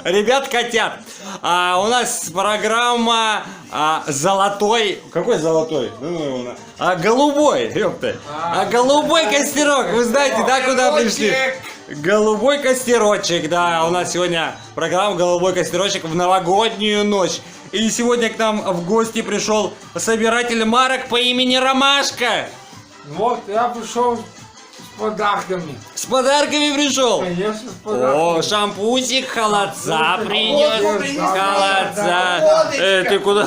Ребят хотят. У нас программа золотой. Какой золотой? Голубой, ёпта. Голубой костерок. Вы знаете, да, куда пришли? Голубой костерочек, да. У нас сегодня программа «Голубой костерочек» в новогоднюю ночь. И сегодня к нам в гости пришел собиратель марок по имени Ромашка. Вот, я пришел с подарками. С подарками пришел? Конечно, с подарками. О, шампусик, холодца принес. Холодца. Ты куда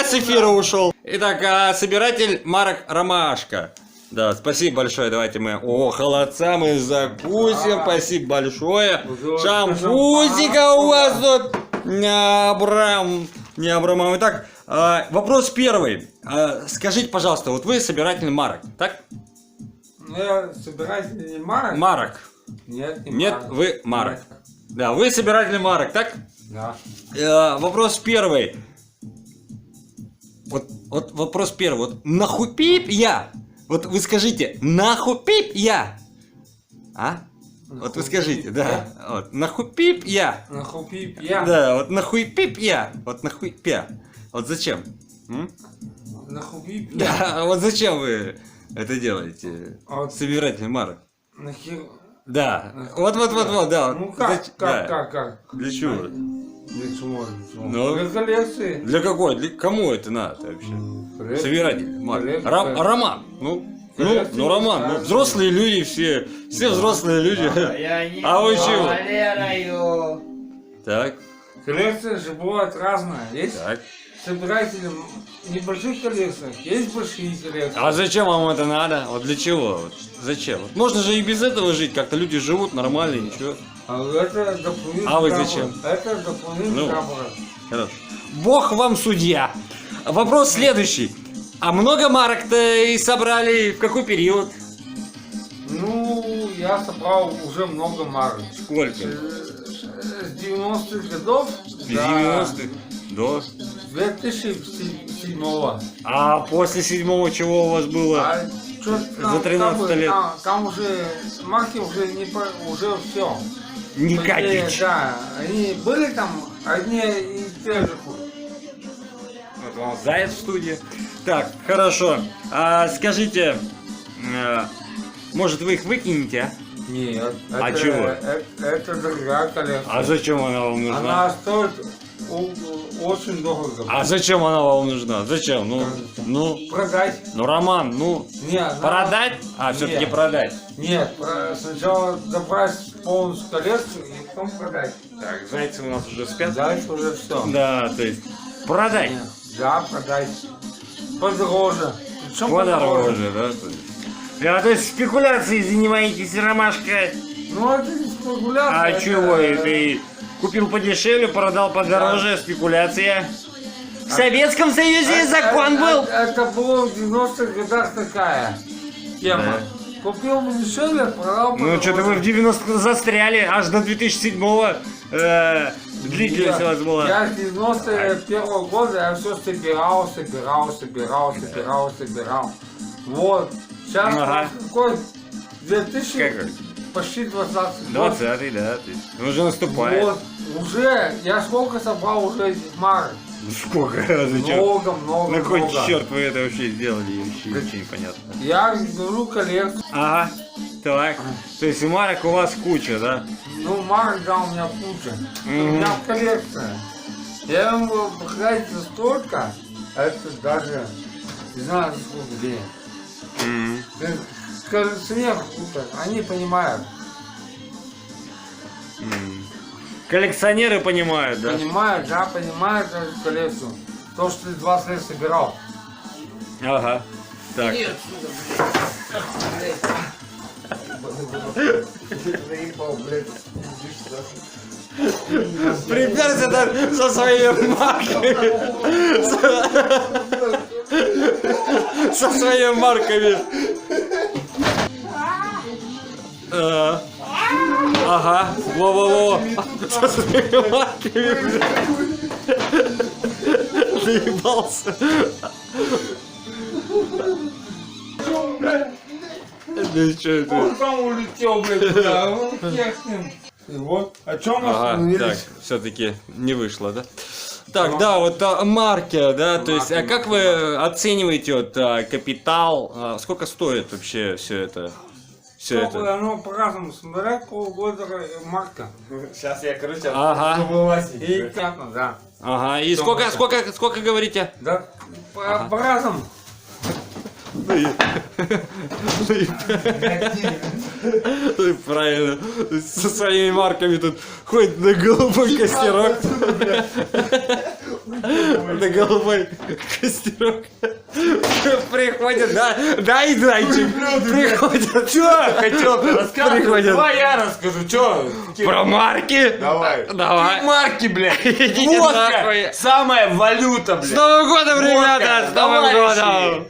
с эфира ушел? Итак, собиратель марок Ромашка. Да, спасибо большое. Давайте мы... О, холодца мы закусим. Спасибо большое. Шампусика у вас тут. Не Абрам. Итак, вопрос первый. Скажите, пожалуйста, вот вы собиратель марок, так? Я собиратель не марок? Марок. Нет, не Нет, марок. вы марок. Да, вы собиратель марок, так? Да. Вопрос первый. Вот вопрос первый. Вот нахуй пип я? Вот вы скажите, нахуй пип я? А? Вот вы скажите, да. Вот, нахуй пип я? Нахуй пип я? Да, вот нахуй пип я? Вот нахуй пя? Вот зачем? Нахуй пип я? Да, вот зачем вы это делаете? Собиратель марок. Нахер... Да. Вот, да. Ну как? Для чего? Для чего? Ну, для коллекции. Для какой? Кому это надо вообще? Собиратель марок. Роман. Роман. Взрослые люди все взрослые люди. А вы чего? Так. Коллекция же бывает разная. Есть собиратели небольших коллекций, есть большие коллекции. А зачем вам это надо? Вот для чего? Вот зачем? Вот можно же и без этого жить, как-то люди живут нормально, ничего. Это дополнительный. А вы зачем? Это дополнительный рабочий. Хорошо. Бог вам судья. Вопрос следующий. А много марок-то и собрали в какой период? Ну, я собрал уже много марок. Сколько? С 90-х годов С 90-х до 2007-го. А после 7-го чего у вас было? За 13 лет? Там уже марки уже все. Не катить. Да, они были там одни и те же. Вот вам заяц в студии. Так, хорошо. Скажите, может вы их выкинете, а? Нет. А чего? Это дорогая коллекция. А зачем она вам нужна? Она стоит очень дорого. А зачем она вам нужна? Зачем? Продать. Роман, Нет, продать? Все-таки Нет. продать. Нет, сначала забрать полностью коллекцию и потом продать. Так, зайцы у нас уже спят. Дальше уже все. Да, то есть продать. Да, продать. Подороже. Причем Подороже, да? То есть спекуляцией занимаетесь, Ромашка? Ну это не спекуляция. А чего это? Купил подешевле, продал подороже, спекуляция. В Советском Союзе закон был. Это было в 90-х годах такая тема. Купил подешевле, продал подороже. Ну что-то вы в 90-х застряли, аж до 2007-го длительность у вас была. Я с 91-го года я все собирал. Вот. Сейчас какой? 2000, почти 20-й. 20-й, да. Уже наступает. Вот. Уже, я сколько собрал уже этих марок? Сколько? Зачем? Много. На какой черт вы это вообще сделали? Вообще непонятно. Я беру коллекцию. Ага. Так. То есть марок у вас куча, да? Ну, марок, да, у меня куча. У меня коллекция. Я им буду показать за столько, это даже не знаю за сколько лет. Коллекционер, они понимают. Коллекционеры понимают, да? Понимают эту коллекцию. То, что ты 20 лет собирал. Ага. Так. Приперся со своими марками. Со своими марками. Ага. Во-во-во. Со своими марками. Заебался. Ну что это? Он там улетел, блядь, туда. Он всех с ним. И вот, о чем мы Ага, так, остановились? все-таки не вышло, да? Так, да, вот марки, да, то есть, а как вы оцениваете вот капитал, сколько стоит вообще все это? Все это? Оно по-разному смотрят, полгода марка. Сейчас я, короче, Ага. И понятно, да. Ага, и сколько говорите? Да, по-разному. Ну и правильно, со своими марками тут ходит на голубой костерок. На голубой костерок. Приходят, да, и зайчик. Приходят. Чё хотел рассказывать? Приходят. Давай я расскажу, чё? Про марки? Давай. Давай. Марки, блядь. Идите Водка. нахуй. Самая валюта, С блядь. Новым годом, ребята! С Новым товарищи. годом!